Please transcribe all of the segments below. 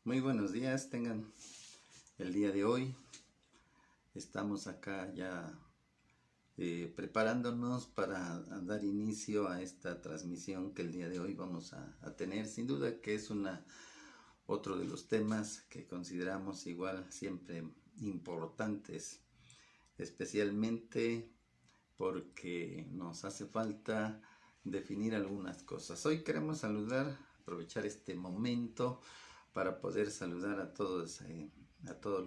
Muy buenos días, tengan el día de hoy. Estamos acá ya preparándonos para dar inicio a esta transmisión que el día de hoy vamos a tener. Sin duda que es otro de los temas que consideramos igual siempre importantes, especialmente porque nos hace falta definir algunas cosas. Hoy queremos aprovechar este momento para poder saludar a todos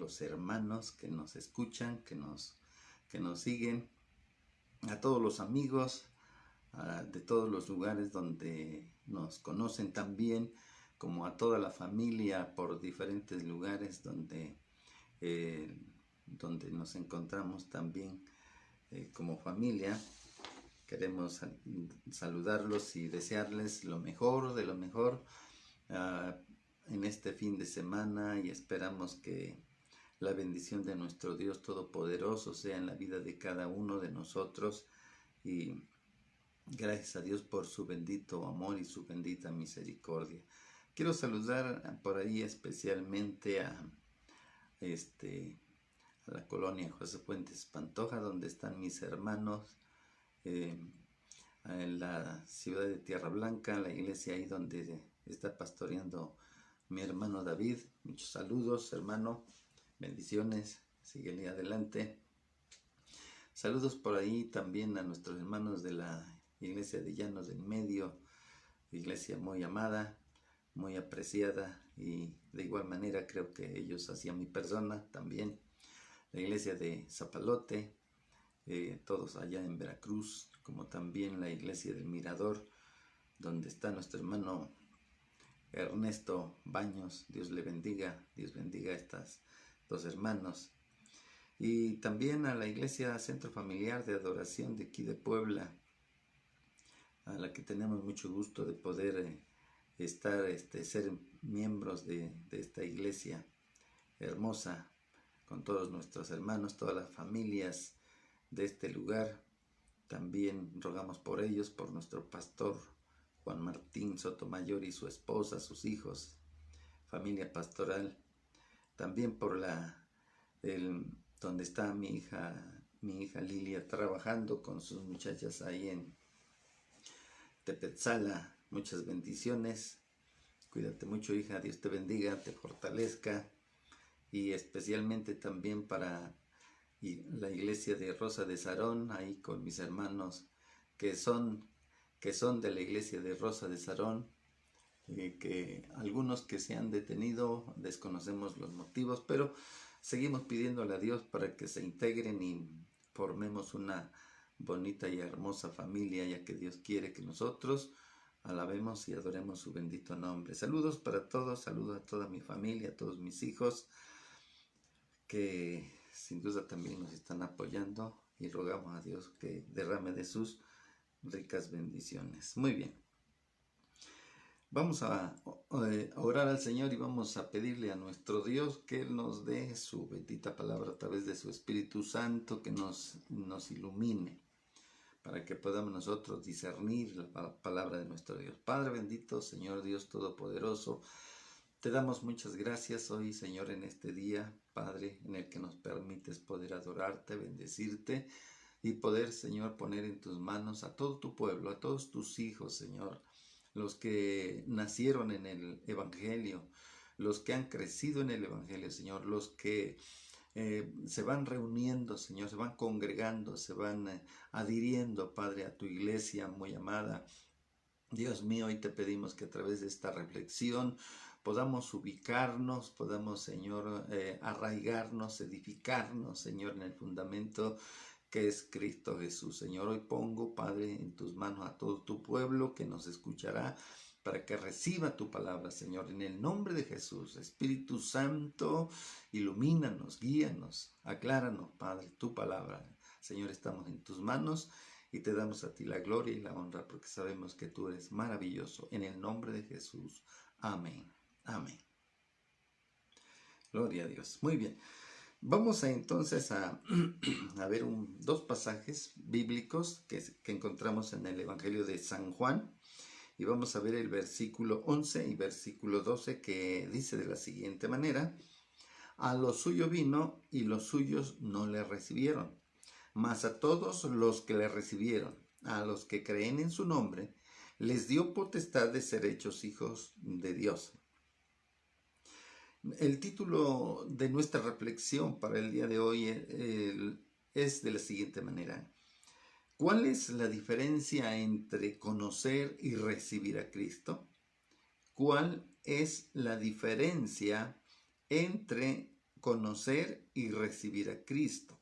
los hermanos que nos escuchan, que nos siguen, a todos los amigos de todos los lugares donde nos conocen también, como a toda la familia por diferentes lugares donde nos encontramos también como familia. Queremos saludarlos y desearles lo mejor de lo mejor en este fin de semana, y esperamos que la bendición de nuestro Dios Todopoderoso sea en la vida de cada uno de nosotros, y gracias a Dios por su bendito amor y su bendita misericordia. Quiero saludar por ahí especialmente a la colonia José Fuentes Pantoja, donde están mis hermanos, en la ciudad de Tierra Blanca, la iglesia ahí donde está pastoreando mi hermano David. Muchos saludos, hermano, bendiciones, síguele adelante. Saludos por ahí también a nuestros hermanos de la iglesia de Llanos del Medio, iglesia muy amada, muy apreciada, y de igual manera creo que ellos hacia mi persona también. La iglesia de Zapalote, todos allá en Veracruz, como también la iglesia del Mirador, donde está nuestro hermano Ernesto Baños. Dios le bendiga, Dios bendiga a estos dos hermanos. Y también a la iglesia Centro Familiar de Adoración de aquí de Puebla, a la que tenemos mucho gusto de poder ser miembros de esta iglesia hermosa, con todos nuestros hermanos, todas las familias de este lugar. También rogamos por ellos, por nuestro pastor Juan Martín Sotomayor y su esposa, sus hijos, familia pastoral. También por donde está mi hija Lilia trabajando con sus muchachas ahí en Tepetzala. Muchas bendiciones. Cuídate mucho, hija. Dios te bendiga, te fortalezca. Y especialmente también para la iglesia de Rosa de Sarón, ahí con mis hermanos que son de la iglesia de Rosa de Sarón, que algunos que se han detenido, desconocemos los motivos, pero seguimos pidiéndole a Dios para que se integren y formemos una bonita y hermosa familia, ya que Dios quiere que nosotros alabemos y adoremos su bendito nombre. Saludos para todos, saludos a toda mi familia, a todos mis hijos, que sin duda también nos están apoyando, y rogamos a Dios que derrame de sus ricas bendiciones. Muy bien. Vamos a orar al Señor y vamos a pedirle a nuestro Dios que Él nos dé su bendita palabra a través de su Espíritu Santo, que nos ilumine, para que podamos nosotros discernir la palabra de nuestro Dios. Padre bendito, Señor Dios Todopoderoso, te damos muchas gracias hoy, Señor, en este día, Padre, en el que nos permites poder adorarte, bendecirte y poder, Señor, poner en tus manos a todo tu pueblo, a todos tus hijos, Señor, los que nacieron en el Evangelio, los que han crecido en el Evangelio, Señor, los que se van reuniendo, Señor, se van congregando, se van adhiriendo, Padre, a tu iglesia muy amada. Dios mío, hoy te pedimos que a través de esta reflexión podamos ubicarnos, podamos, Señor, arraigarnos, edificarnos, Señor, en el fundamento que es Cristo Jesús. Señor, hoy pongo, Padre, en tus manos a todo tu pueblo que nos escuchará, para que reciba tu palabra, Señor, en el nombre de Jesús. Espíritu Santo, ilumínanos, guíanos, acláranos, Padre, tu palabra. Señor, estamos en tus manos y te damos a ti la gloria y la honra, porque sabemos que tú eres maravilloso. En el nombre de Jesús. Amén. Amén. Gloria a Dios. Muy bien. Vamos entonces a ver dos pasajes bíblicos que encontramos en el Evangelio de San Juan. Y vamos a ver el versículo 11 y versículo 12 que dice de la siguiente manera: a lo suyo vino y los suyos no le recibieron, mas a todos los que le recibieron, a los que creen en su nombre, les dio potestad de ser hechos hijos de Dios. El título de nuestra reflexión para el día de hoy es de la siguiente manera: ¿cuál es la diferencia entre conocer y recibir a Cristo? ¿Cuál es la diferencia entre conocer y recibir a Cristo?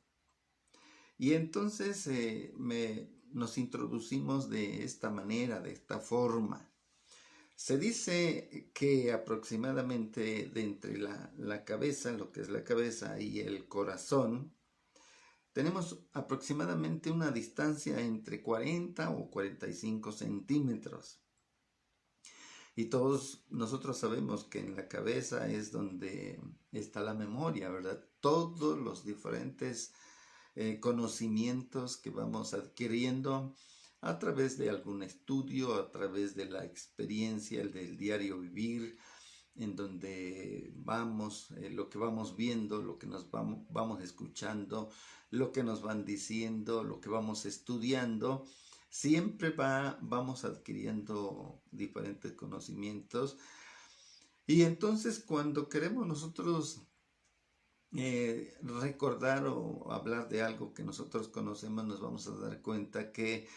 Y entonces nos introducimos de esta manera, de esta forma. Se dice que aproximadamente de entre la cabeza, lo que es la cabeza, y el corazón, tenemos aproximadamente una distancia entre 40 o 45 centímetros. Y todos nosotros sabemos que en la cabeza es donde está la memoria, ¿verdad? Todos los diferentes conocimientos que vamos adquiriendo a través de algún estudio, a través de la experiencia, el del diario vivir, en donde vamos, lo que vamos viendo, lo que nos vamos escuchando, lo que nos van diciendo, lo que vamos estudiando, siempre vamos adquiriendo diferentes conocimientos. Y entonces cuando queremos nosotros recordar o hablar de algo que nosotros conocemos, nos vamos a dar cuenta que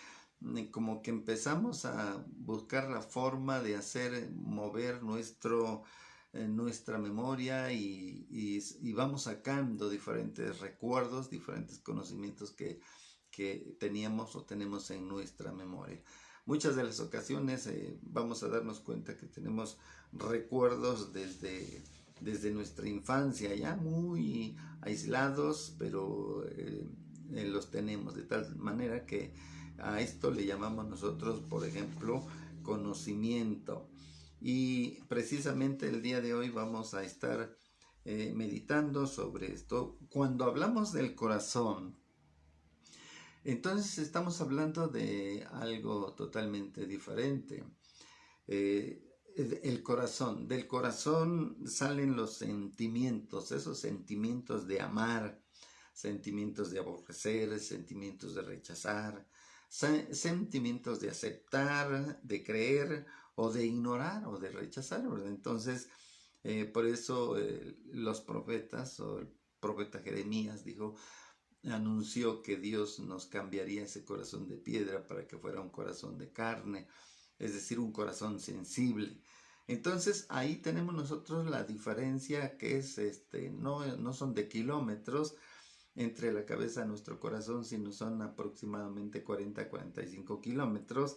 como que empezamos a buscar la forma de hacer mover nuestra memoria y vamos sacando diferentes recuerdos, diferentes conocimientos que teníamos o tenemos en nuestra memoria. Muchas de las ocasiones vamos a darnos cuenta que tenemos recuerdos desde nuestra infancia, ya muy aislados, pero los tenemos de tal manera que a esto le llamamos nosotros, por ejemplo, conocimiento. Y precisamente el día de hoy vamos a estar meditando sobre esto. Cuando hablamos del corazón, entonces estamos hablando de algo totalmente diferente. El corazón, del corazón salen los sentimientos, esos sentimientos de amar, sentimientos de aborrecer, sentimientos de rechazar, sentimientos de aceptar, de creer o de ignorar o de rechazar, ¿verdad? Entonces, por eso los profetas o el profeta Jeremías anunció que Dios nos cambiaría ese corazón de piedra para que fuera un corazón de carne, es decir, un corazón sensible. Entonces ahí tenemos nosotros la diferencia que es, no son de kilómetros entre la cabeza y nuestro corazón, sino son aproximadamente 40-45 kilómetros.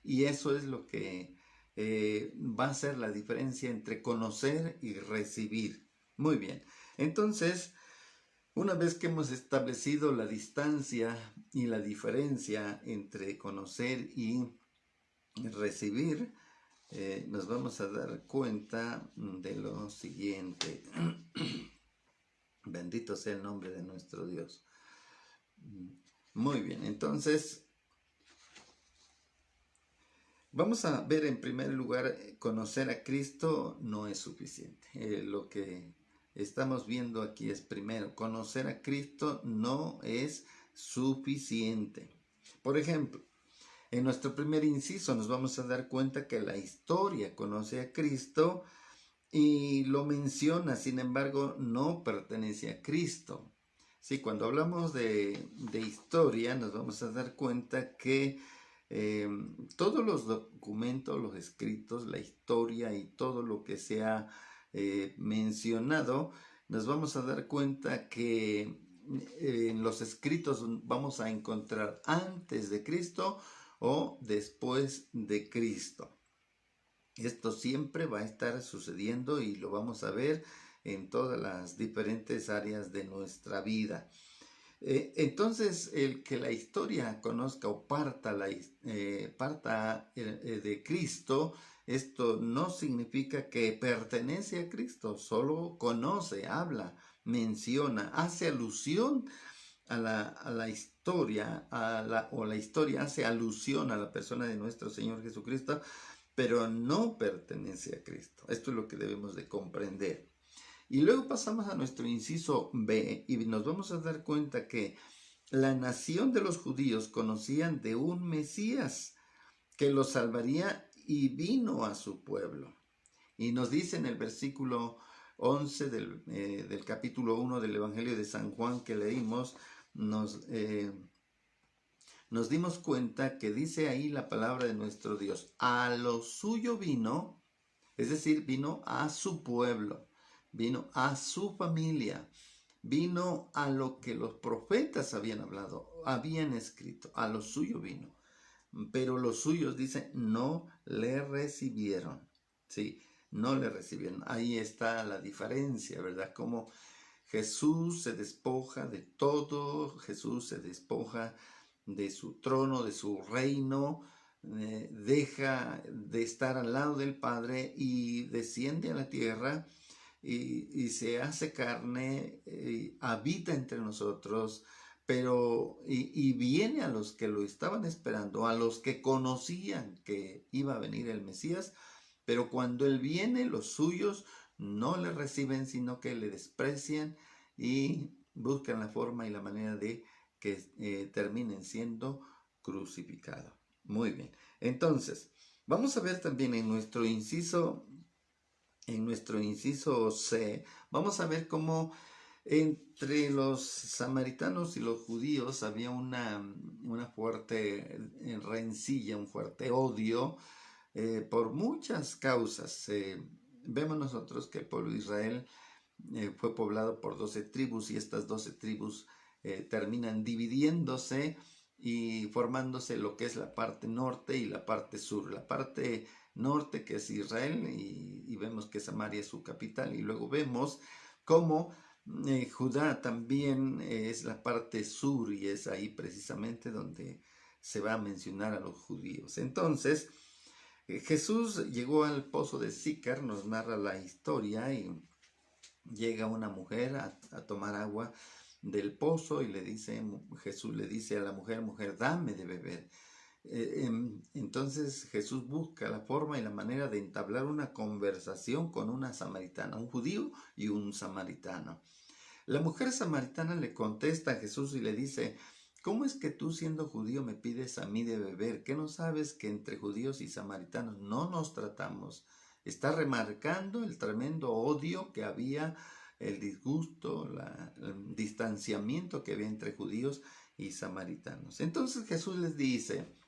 Y eso es lo que va a ser la diferencia entre conocer y recibir. Muy bien, entonces, una vez que hemos establecido la distancia y la diferencia entre conocer y recibir, nos vamos a dar cuenta de lo siguiente. Bendito sea el nombre de nuestro Dios. Muy bien, entonces vamos a ver en primer lugar, conocer a Cristo no es suficiente. Lo que estamos viendo aquí es primero, conocer a Cristo no es suficiente. Por ejemplo, en nuestro primer inciso nos vamos a dar cuenta que la historia conoce a Cristo y lo menciona, sin embargo, no pertenece a Cristo. Sí, cuando hablamos de historia nos vamos a dar cuenta que todos los documentos, los escritos, la historia y todo lo que se ha mencionado, nos vamos a dar cuenta que en los escritos vamos a encontrar antes de Cristo o después de Cristo. Esto siempre va a estar sucediendo y lo vamos a ver en todas las diferentes áreas de nuestra vida. Entonces, el que la historia conozca o parta de Cristo, esto no significa que pertenece a Cristo, solo conoce, habla, menciona, hace alusión a la historia, o la historia hace alusión a la persona de nuestro Señor Jesucristo, pero no pertenece a Cristo. Esto es lo que debemos de comprender. Y luego pasamos a nuestro inciso B y nos vamos a dar cuenta que la nación de los judíos conocían de un Mesías que los salvaría y vino a su pueblo. Y nos dice en el versículo 11 del capítulo 1 del Evangelio de San Juan que leímos, nos dimos cuenta que dice ahí la palabra de nuestro Dios: a lo suyo vino, es decir, vino a su pueblo, vino a su familia, vino a lo que los profetas habían hablado, habían escrito, a lo suyo vino. Pero los suyos, dice, no le recibieron, ¿sí? No le recibieron. Ahí está la diferencia, ¿verdad? Como Jesús se despoja de todo, Jesús se despoja de su trono, de su reino, deja de estar al lado del Padre y desciende a la tierra y se hace carne, habita entre nosotros, pero y viene a los que lo estaban esperando, a los que conocían que iba a venir el Mesías, pero cuando Él viene, los suyos no le reciben, sino que le desprecian y buscan la forma y la manera de que terminen siendo crucificados. Muy bien, entonces vamos a ver también en nuestro inciso C, vamos a ver cómo entre los samaritanos y los judíos había una fuerte rencilla, un fuerte odio por muchas causas. Vemos nosotros que el pueblo de Israel fue poblado por 12 tribus y estas 12 tribus terminan dividiéndose y formándose lo que es la parte norte y la parte sur. La parte norte, que es Israel, y vemos que Samaria es su capital, y luego vemos cómo Judá también es la parte sur, y es ahí precisamente donde se va a mencionar a los judíos. Entonces, Jesús llegó al pozo de Sícar, nos narra la historia, y llega una mujer a tomar agua del pozo y Jesús le dice a la mujer: mujer, dame de beber. Entonces Jesús busca la forma y la manera de entablar una conversación con una samaritana, un judío y un samaritano. La mujer samaritana le contesta a Jesús y le dice: ¿cómo es que tú, siendo judío, me pides a mí de beber? ¿Qué no sabes que entre judíos y samaritanos no nos tratamos? Está remarcando el tremendo odio que había, el disgusto, el distanciamiento que había entre judíos y samaritanos. Entonces Jesús les dice: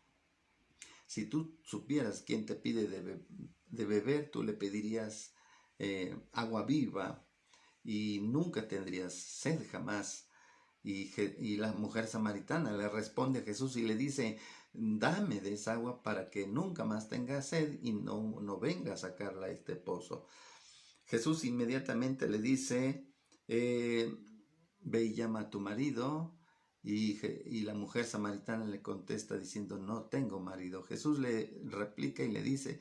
si tú supieras quién te pide de beber, tú le pedirías agua viva y nunca tendrías sed jamás. Y la mujer samaritana le responde a Jesús y le dice: dame de esa agua para que nunca más tenga sed y no venga a sacarla a este pozo. Jesús inmediatamente le dice: ve y llama a tu marido. Y la mujer samaritana le contesta diciendo: no tengo marido. Jesús le replica y le dice: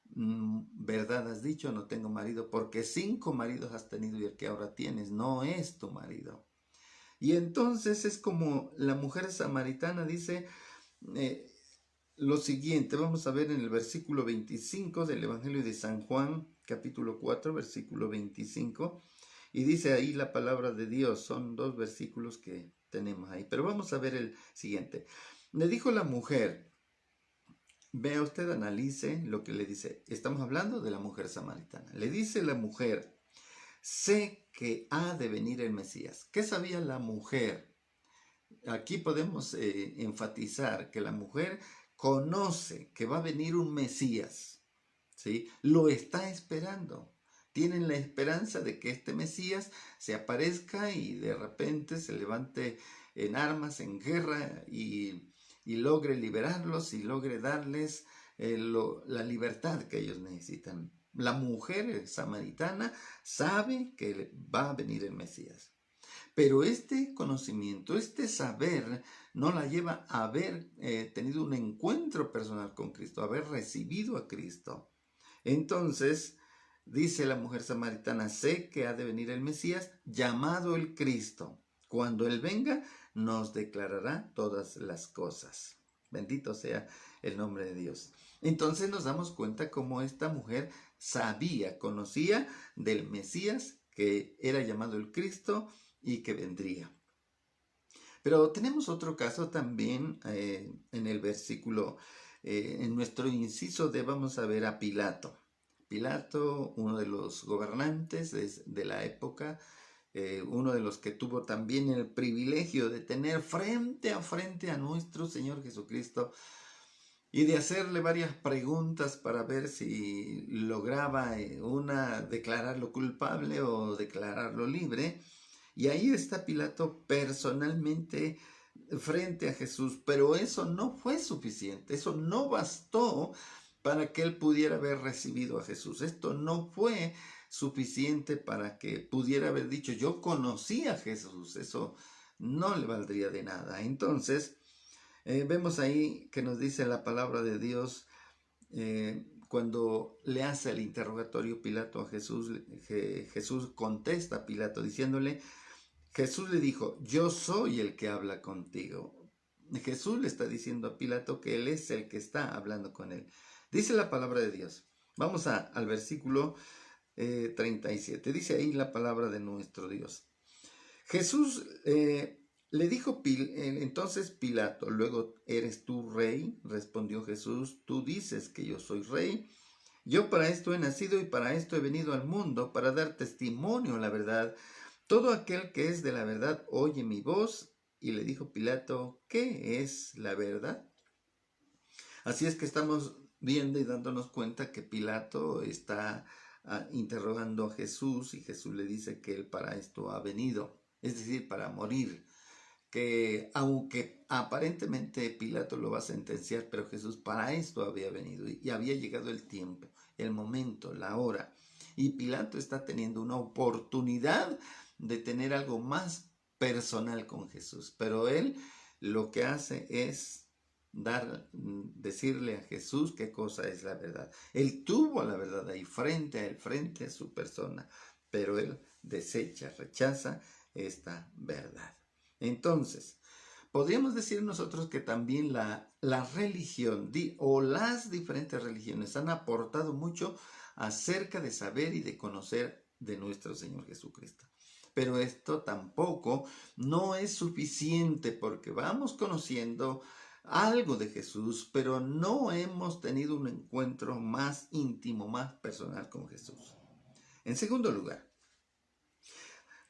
verdad has dicho, no tengo marido, porque 5 maridos has tenido y el que ahora tienes no es tu marido. Y entonces es como la mujer samaritana dice lo siguiente. Vamos a ver en el versículo 25 del Evangelio de San Juan, capítulo 4, versículo 25. Y dice ahí la palabra de Dios. Son 2 versículos que tenemos ahí. Pero vamos a ver el siguiente. Le dijo la mujer, vea usted, analice lo que le dice. Estamos hablando de la mujer samaritana. Le dice la mujer: sé que ha de venir el Mesías. ¿Qué sabía la mujer? Aquí podemos enfatizar que la mujer conoce que va a venir un Mesías, ¿sí? Lo está esperando. Tienen la esperanza de que este Mesías se aparezca y de repente se levante en armas, en guerra, y logre liberarlos y logre darles la libertad que ellos necesitan. La mujer samaritana sabe que va a venir el Mesías. Pero este conocimiento, este saber, no la lleva a haber tenido un encuentro personal con Cristo, a haber recibido a Cristo. Entonces, dice la mujer samaritana: sé que ha de venir el Mesías, llamado el Cristo. Cuando Él venga, nos declarará todas las cosas. Bendito sea el nombre de Dios. Entonces nos damos cuenta cómo esta mujer sabía, conocía del Mesías, que era llamado el Cristo y que vendría. Pero tenemos otro caso también en el versículo, en nuestro inciso D vamos a ver a Pilato. Pilato, uno de los gobernantes de la época, uno de los que tuvo también el privilegio de tener frente a nuestro Señor Jesucristo y de hacerle varias preguntas para ver si lograba declararlo culpable o declararlo libre. Y ahí está Pilato personalmente frente a Jesús, pero eso no fue suficiente, eso no bastó para que él pudiera haber recibido a Jesús. Esto no fue suficiente para que pudiera haber dicho, yo conocí a Jesús. Eso no le valdría de nada. Entonces, vemos ahí que nos dice la palabra de Dios, cuando le hace el interrogatorio Pilato a Jesús, Jesús contesta a Pilato diciéndole, Jesús le dijo, yo soy el que habla contigo. Jesús le está diciendo a Pilato que él es el que está hablando con él. Dice la palabra de Dios. Vamos al versículo 37. Dice ahí la palabra de nuestro Dios. Jesús le dijo entonces Pilato, luego, ¿eres tú rey? Respondió Jesús, tú dices que yo soy rey. Yo para esto he nacido y para esto he venido al mundo, para dar testimonio a la verdad. Todo aquel que es de la verdad oye mi voz. Y le dijo Pilato, ¿qué es la verdad? Así es que estamos viendo y dándonos cuenta que Pilato está interrogando a Jesús y Jesús le dice que él para esto ha venido, es decir, para morir. Que aunque aparentemente Pilato lo va a sentenciar, pero Jesús para esto había venido y había llegado el tiempo, el momento, la hora. Y Pilato está teniendo una oportunidad de tener algo más personal con Jesús, pero él lo que hace es decirle a Jesús qué cosa es la verdad. Él tuvo la verdad ahí frente a él, frente a su persona, pero él desecha, rechaza esta verdad. Entonces, podríamos decir nosotros que también la religión o las diferentes religiones han aportado mucho acerca de saber y de conocer de nuestro Señor Jesucristo. Pero esto tampoco no es suficiente porque vamos conociendo algo de Jesús, pero no hemos tenido un encuentro más íntimo, más personal con Jesús. En segundo lugar,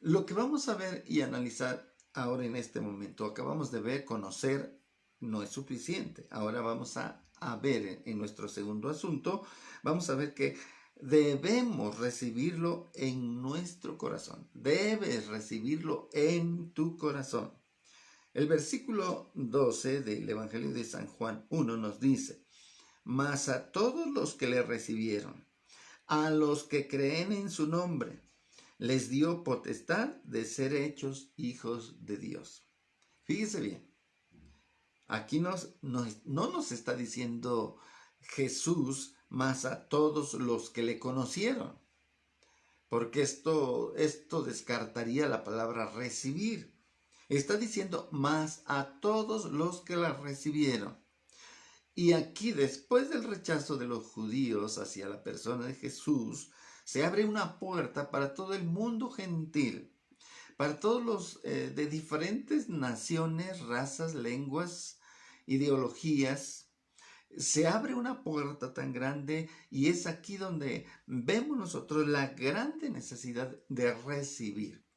lo que vamos a ver y analizar ahora en este momento, acabamos de ver, conocer no es suficiente. Ahora vamos a ver en nuestro segundo asunto, vamos a ver que debemos recibirlo en nuestro corazón. Debes recibirlo en tu corazón. El versículo 12 del Evangelio de San Juan 1 nos dice, mas a todos los que le recibieron, a los que creen en su nombre, les dio potestad de ser hechos hijos de Dios. Fíjese bien, aquí no nos está diciendo Jesús más a todos los que le conocieron, porque esto descartaría la palabra recibir. Está diciendo más a todos los que la recibieron. Y aquí, después del rechazo de los judíos hacia la persona de Jesús, se abre una puerta para todo el mundo gentil, para todos los de diferentes naciones, razas, lenguas, ideologías. Se abre una puerta tan grande y es aquí donde vemos nosotros la grande necesidad de recibir.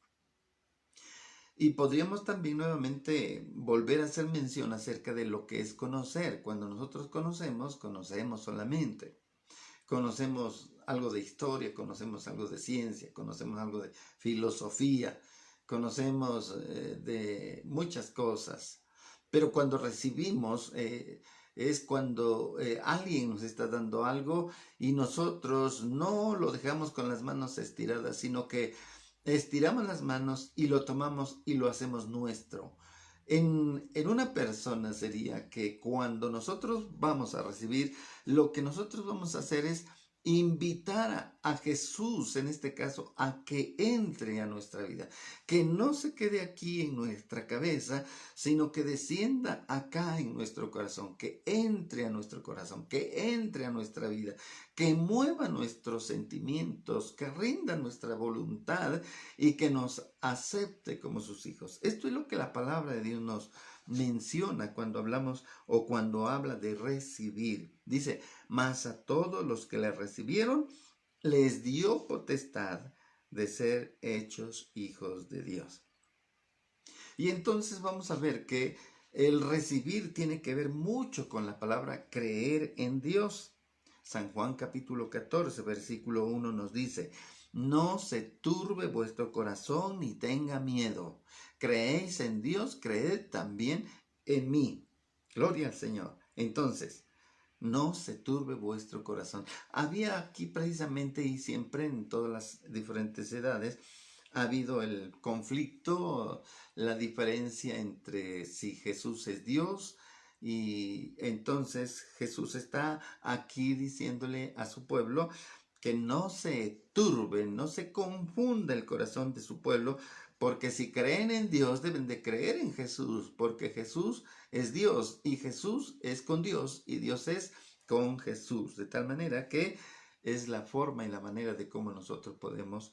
Y podríamos también nuevamente volver a hacer mención acerca de lo que es conocer. Cuando nosotros conocemos solamente. Conocemos algo de historia, conocemos algo de ciencia, conocemos algo de filosofía, conocemos de muchas cosas. Pero cuando recibimos es cuando alguien nos está dando algo y nosotros no lo dejamos con las manos estiradas, sino que estiramos las manos y lo tomamos y lo hacemos nuestro. En una persona sería que cuando nosotros vamos a recibir, lo que nosotros vamos a hacer es invitar a Jesús, en este caso, a que entre a nuestra vida, que no se quede aquí en nuestra cabeza, sino que descienda acá en nuestro corazón, que entre a nuestro corazón, que entre a nuestra vida, que mueva nuestros sentimientos, que rinda nuestra voluntad y que nos acepte como sus hijos. Esto es lo que la palabra de Dios nos menciona cuando hablamos o cuando habla de recibir. Dice, mas a todos los que le recibieron, les dio potestad de ser hechos hijos de Dios. Y entonces vamos a ver que el recibir tiene que ver mucho con la palabra creer en Dios. San Juan capítulo 14, versículo 1 nos dice, no se turbe vuestro corazón ni tenga miedo. Creéis en Dios, creed también en mí. Gloria al Señor. Entonces, no se turbe vuestro corazón. Había aquí precisamente y siempre en todas las diferentes edades ha habido el conflicto, la diferencia entre si Jesús es Dios y entonces Jesús está aquí diciéndole a su pueblo que no se turbe, no se confunda el corazón de su pueblo, porque si creen en Dios deben de creer en Jesús, porque Jesús es Dios y Jesús es con Dios y Dios es con Jesús, de tal manera que es la forma y la manera de cómo nosotros podemos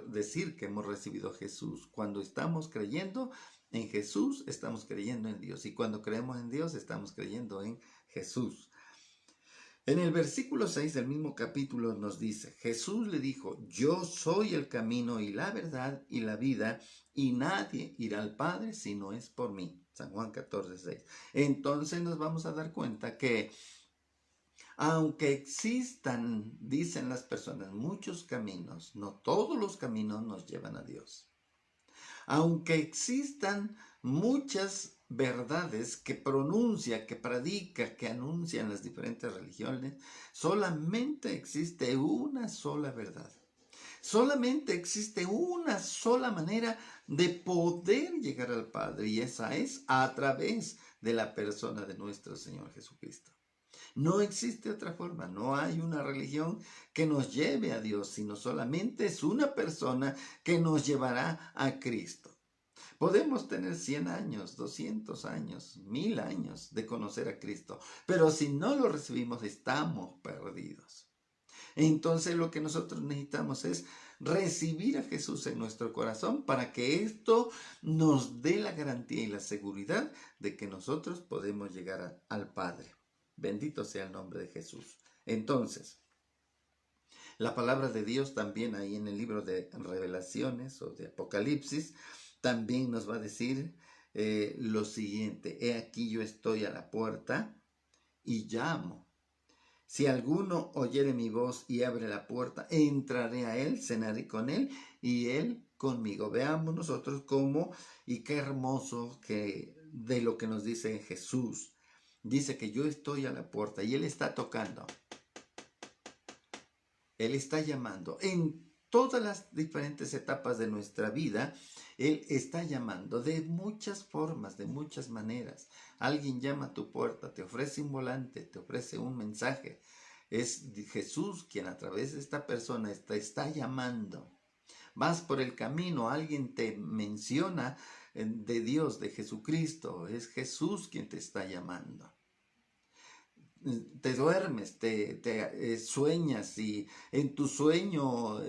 decir que hemos recibido a Jesús. Cuando estamos creyendo en Jesús, estamos creyendo en Dios. Y cuando creemos en Dios, estamos creyendo en Jesús. En el versículo 6 del mismo capítulo nos dice, Jesús le dijo, yo soy el camino y la verdad y la vida, y nadie irá al Padre si no es por mí. San Juan 14, 6. Entonces nos vamos a dar cuenta que aunque existan, dicen las personas, muchos caminos, no todos los caminos nos llevan a Dios. Aunque existan muchas verdades que pronuncia, que predica, que anuncian las diferentes religiones, solamente existe una sola verdad. Solamente existe una sola manera de poder llegar al Padre y esa es a través de la persona de nuestro Señor Jesucristo. No existe otra forma, no hay una religión que nos lleve a Dios, sino solamente es una persona que nos llevará a Cristo. Podemos tener 100 años, 200 años, 1000 años de conocer a Cristo, pero si no lo recibimos estamos perdidos. Entonces lo que nosotros necesitamos es recibir a Jesús en nuestro corazón para que esto nos dé la garantía y la seguridad de que nosotros podemos llegar al Padre. Bendito sea el nombre de Jesús. Entonces, la palabra de Dios también ahí en el libro de Revelaciones o de Apocalipsis también nos va a decir lo siguiente. He aquí yo estoy a la puerta y llamo. Si alguno oyere mi voz y abre la puerta, entraré a él, cenaré con él y él conmigo. Veamos nosotros cómo y qué hermoso que de lo que nos dice Jesús. Dice que yo estoy a la puerta y él está tocando. Él está llamando. En todas las diferentes etapas de nuestra vida, Él está llamando de muchas formas, de muchas maneras. Alguien llama a tu puerta, te ofrece un volante, te ofrece un mensaje. Es Jesús quien a través de esta persona te está llamando. Vas por el camino, alguien te menciona de Dios, de Jesucristo. Es Jesús quien te está llamando. Te duermes, te sueñas y en tu sueño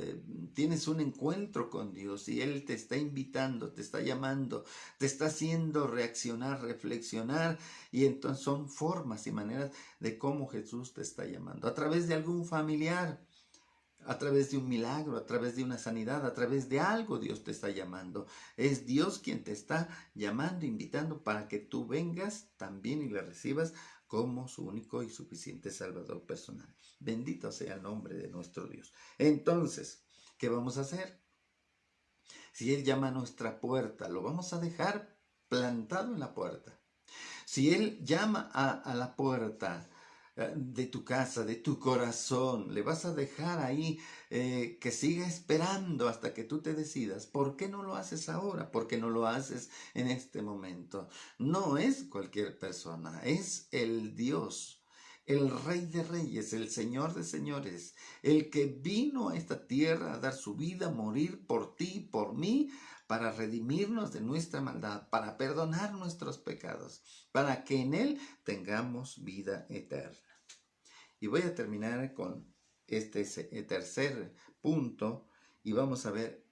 tienes un encuentro con Dios y Él te está invitando, te está llamando, te está haciendo reaccionar, reflexionar y entonces son formas y maneras de cómo Jesús te está llamando. A través de algún familiar, a través de un milagro, a través de una sanidad, a través de algo Dios te está llamando. Es Dios quien te está llamando, invitando para que tú vengas también y le recibas como su único y suficiente Salvador personal. Bendito sea el nombre de nuestro Dios. Entonces, ¿qué vamos a hacer? Si Él llama a nuestra puerta, lo vamos a dejar plantado en la puerta. Si Él llama a la puerta de tu casa, de tu corazón, le vas a dejar ahí que siga esperando hasta que tú te decidas. ¿Por qué no lo haces ahora? ¿Por qué no lo haces en este momento? No es cualquier persona, es el Dios el Rey de Reyes, el Señor de Señores, el que vino a esta tierra a dar su vida, a morir por ti y por mí, para redimirnos de nuestra maldad, para perdonar nuestros pecados, para que en Él tengamos vida eterna. Y voy a terminar con este tercer punto y vamos a ver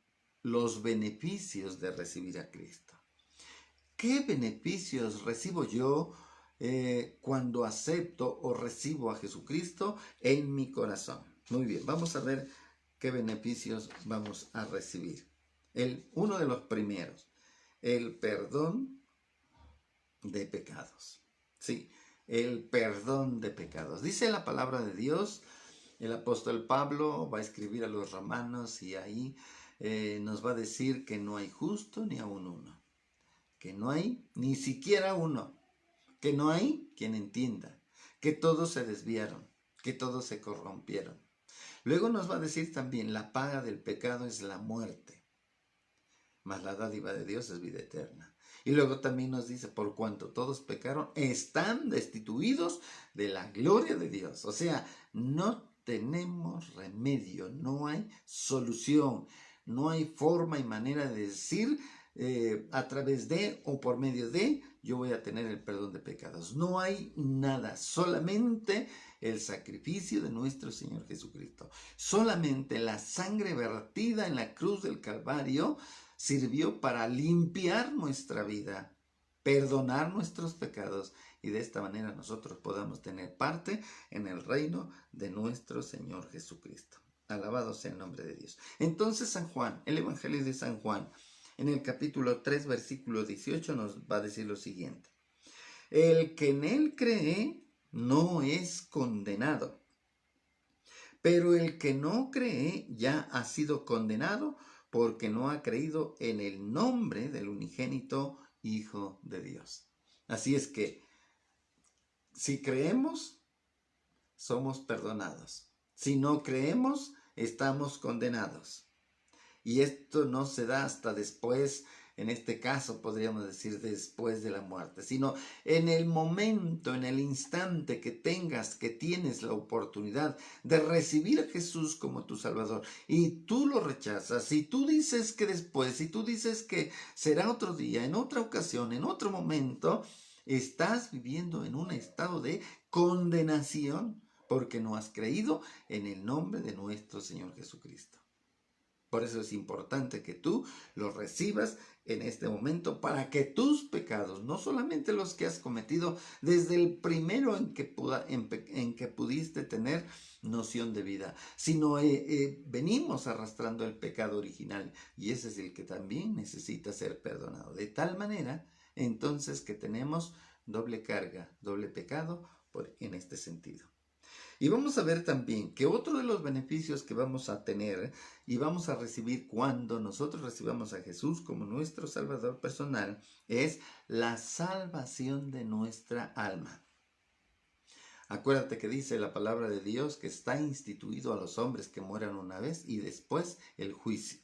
los beneficios de recibir a Cristo. ¿Qué beneficios recibo yo cuando acepto o recibo a Jesucristo en mi corazón? Muy bien, vamos a ver qué beneficios vamos a recibir. Uno de los primeros, el perdón de pecados. Sí, el perdón de pecados. Dice la palabra de Dios, el apóstol Pablo va a escribir a los romanos y ahí nos va a decir que no hay justo ni aun uno, que no hay ni siquiera uno, que no hay quien entienda, que todos se desviaron, que todos se corrompieron. Luego nos va a decir también, la paga del pecado es la muerte, mas la dádiva de Dios es vida eterna. Y luego también nos dice, por cuanto todos pecaron, están destituidos de la gloria de Dios. O sea, no tenemos remedio, no hay solución, no hay forma y manera de decir a través de o por medio de yo voy a tener el perdón de pecados. No hay nada, solamente el sacrificio de nuestro Señor Jesucristo. Solamente la sangre vertida en la cruz del Calvario sirvió para limpiar nuestra vida, perdonar nuestros pecados y de esta manera nosotros podamos tener parte en el reino de nuestro Señor Jesucristo. Alabado sea el nombre de Dios. Entonces San Juan, el Evangelio de San Juan, en el capítulo 3, versículo 18 nos va a decir lo siguiente. El que en él cree no es condenado, pero el que no cree ya ha sido condenado porque no ha creído en el nombre del unigénito Hijo de Dios. Así es que, si creemos, somos perdonados. Si no creemos, estamos condenados. Y esto no se da hasta después, en este caso podríamos decir después de la muerte, sino en el momento, en el instante que tienes la oportunidad de recibir a Jesús como tu Salvador y tú lo rechazas, si tú dices que después, si tú dices que será otro día, en otra ocasión, en otro momento, estás viviendo en un estado de condenación porque no has creído en el nombre de nuestro Señor Jesucristo. Por eso es importante que tú lo recibas en este momento para que tus pecados, no solamente los que has cometido desde el primero en que pudiste tener noción de vida, sino venimos arrastrando el pecado original y ese es el que también necesita ser perdonado. De tal manera, entonces, que tenemos doble carga, doble pecado en este sentido. Y vamos a ver también que otro de los beneficios que vamos a tener y vamos a recibir cuando nosotros recibamos a Jesús como nuestro Salvador personal es la salvación de nuestra alma. Acuérdate que dice la palabra de Dios que está instituido a los hombres que mueran una vez y después el juicio.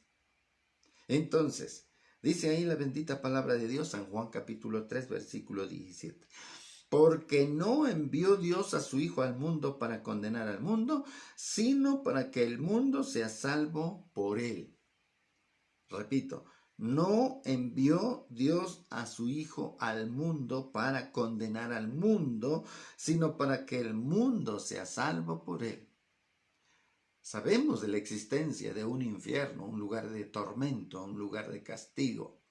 Entonces, dice ahí la bendita palabra de Dios, San Juan capítulo 3, versículo 17. Porque no envió Dios a su Hijo al mundo para condenar al mundo, sino para que el mundo sea salvo por él. Repito, no envió Dios a su Hijo al mundo para condenar al mundo, sino para que el mundo sea salvo por él. Sabemos de la existencia de un infierno, un lugar de tormento, un lugar de castigo.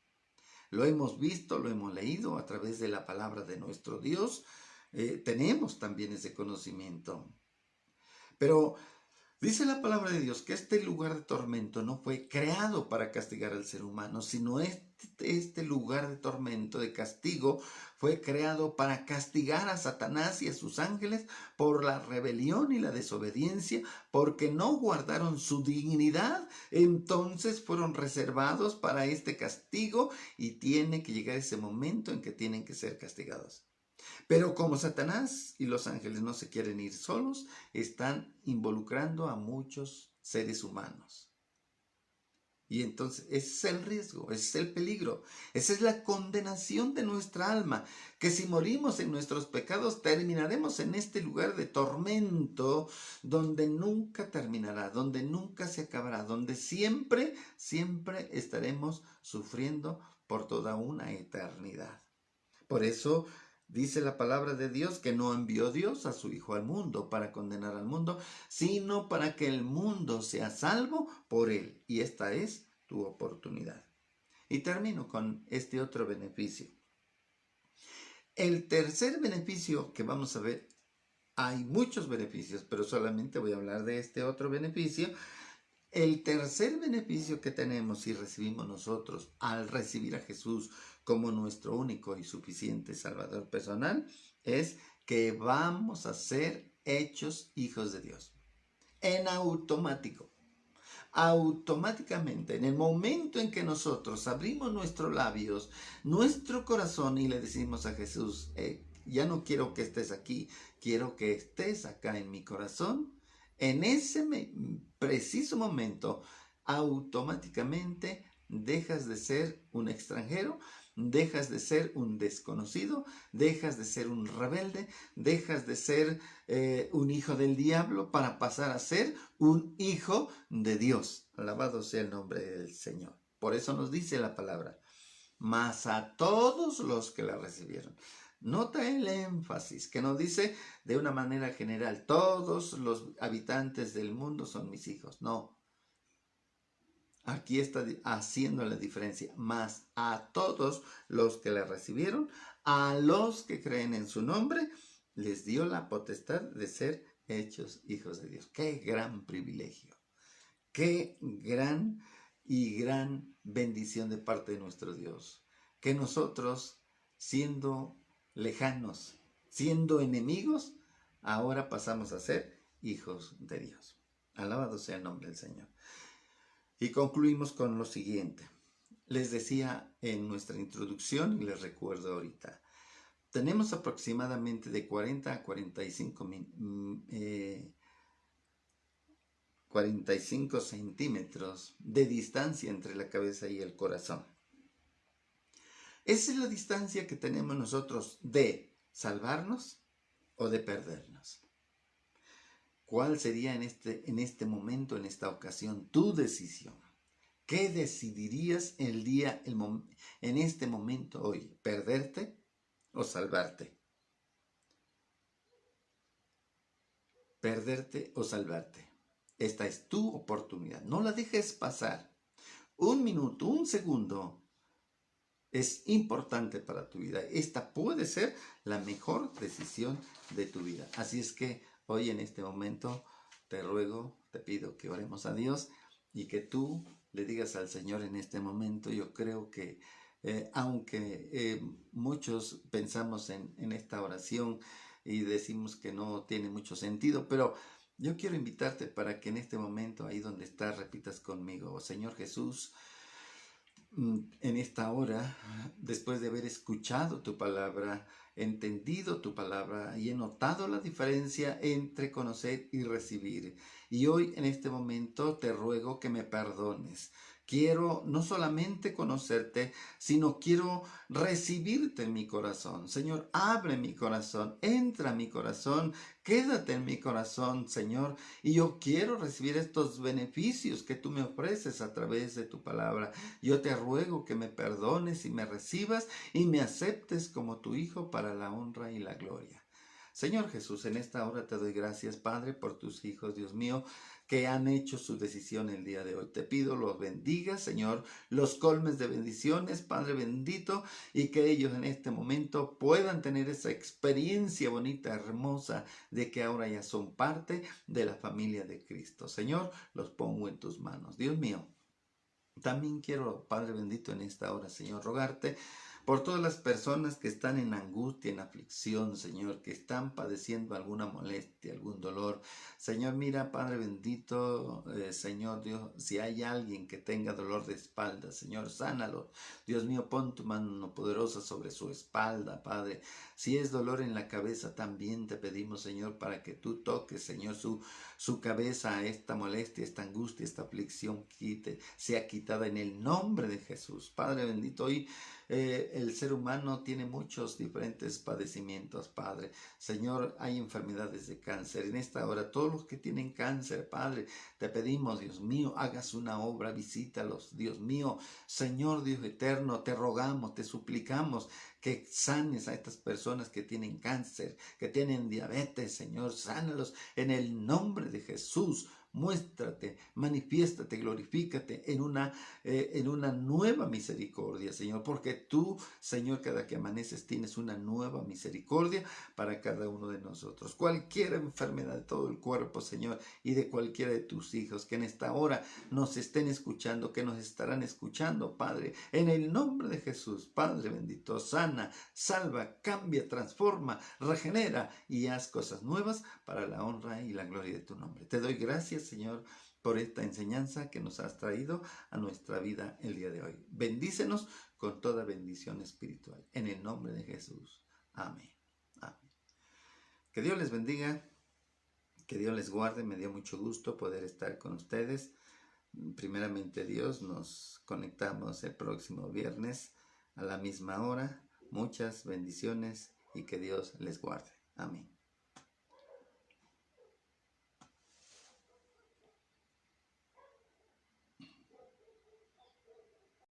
Lo hemos visto, lo hemos leído a través de la palabra de nuestro Dios. Tenemos también ese conocimiento. Pero dice la palabra de Dios que este lugar de tormento no fue creado para castigar al ser humano, sino este lugar de tormento, de castigo, fue creado para castigar a Satanás y a sus ángeles por la rebelión y la desobediencia, porque no guardaron su dignidad. Entonces fueron reservados para este castigo y tiene que llegar ese momento en que tienen que ser castigados. Pero como Satanás y los ángeles no se quieren ir solos, están involucrando a muchos seres humanos. Y entonces ese es el riesgo, ese es el peligro, esa es la condenación de nuestra alma, que si morimos en nuestros pecados terminaremos en este lugar de tormento donde nunca terminará, donde nunca se acabará, donde siempre, siempre estaremos sufriendo por toda una eternidad. Por eso dice la palabra de Dios que no envió Dios a su Hijo al mundo para condenar al mundo, sino para que el mundo sea salvo por él. Y esta es tu oportunidad. Y termino con este otro beneficio. El tercer beneficio que vamos a ver, hay muchos beneficios, pero solamente voy a hablar de este otro beneficio. El tercer beneficio que tenemos y recibimos nosotros al recibir a Jesús como nuestro único y suficiente Salvador personal es que vamos a ser hechos hijos de Dios. En automático. Automáticamente, en el momento en que nosotros abrimos nuestros labios, nuestro corazón y le decimos a Jesús, ya no quiero que estés aquí, quiero que estés acá en mi corazón, en ese preciso momento, automáticamente dejas de ser un extranjero, dejas de ser un desconocido, dejas de ser un rebelde, dejas de ser un hijo del diablo para pasar a ser un hijo de Dios. Alabado sea el nombre del Señor. Por eso nos dice la palabra, mas a todos los que la recibieron. Nota el énfasis que nos dice de una manera general, todos los habitantes del mundo son mis hijos. No, aquí está haciendo la diferencia, mas a todos los que la recibieron, a los que creen en su nombre, les dio la potestad de ser hechos hijos de Dios. ¡Qué gran privilegio! ¡Qué gran y gran bendición de parte de nuestro Dios! Que nosotros, siendo lejanos, siendo enemigos, ahora pasamos a ser hijos de Dios. Alabado sea el nombre del Señor. Y concluimos con lo siguiente. Les decía en nuestra introducción y les recuerdo ahorita. Tenemos aproximadamente de 40 a 45 centímetros de distancia entre la cabeza y el corazón. Esa es la distancia que tenemos nosotros de salvarnos o de perdernos. ¿Cuál sería en este momento, en esta ocasión, tu decisión? ¿Qué decidirías en este momento hoy? ¿Perderte o salvarte? Perderte o salvarte. Esta es tu oportunidad. No la dejes pasar. Un minuto, un segundo es importante para tu vida. Esta puede ser la mejor decisión de tu vida. Así es que hoy en este momento te ruego, te pido que oremos a Dios y que tú le digas al Señor en este momento. Yo creo que aunque muchos pensamos en esta oración y decimos que no tiene mucho sentido, pero yo quiero invitarte para que en este momento, ahí donde estás, repitas conmigo: Señor Jesús, en esta hora, después de haber escuchado tu palabra, entendido tu palabra y he notado la diferencia entre conocer y recibir. Y hoy en este momento te ruego que me perdones. Quiero no solamente conocerte, sino quiero recibirte en mi corazón. Señor, abre mi corazón, entra a mi corazón, quédate en mi corazón, Señor. Y yo quiero recibir estos beneficios que tú me ofreces a través de tu palabra. Yo te ruego que me perdones y me recibas y me aceptes como tu hijo para la honra y la gloria. Señor Jesús, en esta hora te doy gracias, Padre, por tus hijos, Dios mío, que han hecho su decisión el día de hoy. Te pido los bendigas, Señor, los colmes de bendiciones, Padre bendito, y que ellos en este momento puedan tener esa experiencia bonita, hermosa, de que ahora ya son parte de la familia de Cristo. Señor, los pongo en tus manos. Dios mío, también quiero, Padre bendito, en esta hora, Señor, rogarte por todas las personas que están en angustia, en aflicción, Señor, que están padeciendo alguna molestia, algún dolor. Señor, mira, Padre bendito, Señor Dios, si hay alguien que tenga dolor de espalda, Señor, sánalo. Dios mío, pon tu mano poderosa sobre su espalda, Padre. Si es dolor en la cabeza, también te pedimos, Señor, para que tú toques, Señor, su cabeza a esta molestia, esta angustia, esta aflicción, sea quitada en el nombre de Jesús. Padre bendito, hoy el ser humano tiene muchos diferentes padecimientos, Padre. Señor, hay enfermedades de cáncer. En esta hora, todos los que tienen cáncer, Padre, te pedimos, Dios mío, hagas una obra, visítalos, Dios mío. Señor Dios eterno, te rogamos, te suplicamos que sanes a estas personas que tienen cáncer, que tienen diabetes, Señor, sánalos en el nombre de Jesús. Muéstrate, manifiéstate, glorifícate en una nueva misericordia, Señor, porque tú, Señor, cada que amaneces tienes una nueva misericordia para cada uno de nosotros. Cualquier enfermedad de todo el cuerpo, Señor, y de cualquiera de tus hijos que en esta hora nos estén escuchando, que nos estarán escuchando, Padre, en el nombre de Jesús, Padre bendito, sana, salva, cambia, transforma, regenera y haz cosas nuevas para la honra y la gloria de tu nombre. Te doy gracias, Señor, por esta enseñanza que nos has traído a nuestra vida el día de hoy. Bendícenos con toda bendición espiritual. En el nombre de Jesús. Amén. Amén. Que Dios les bendiga, que Dios les guarde. Me dio mucho gusto poder estar con ustedes. Primeramente Dios, nos conectamos el próximo viernes a la misma hora. Muchas bendiciones y que Dios les guarde. Amén.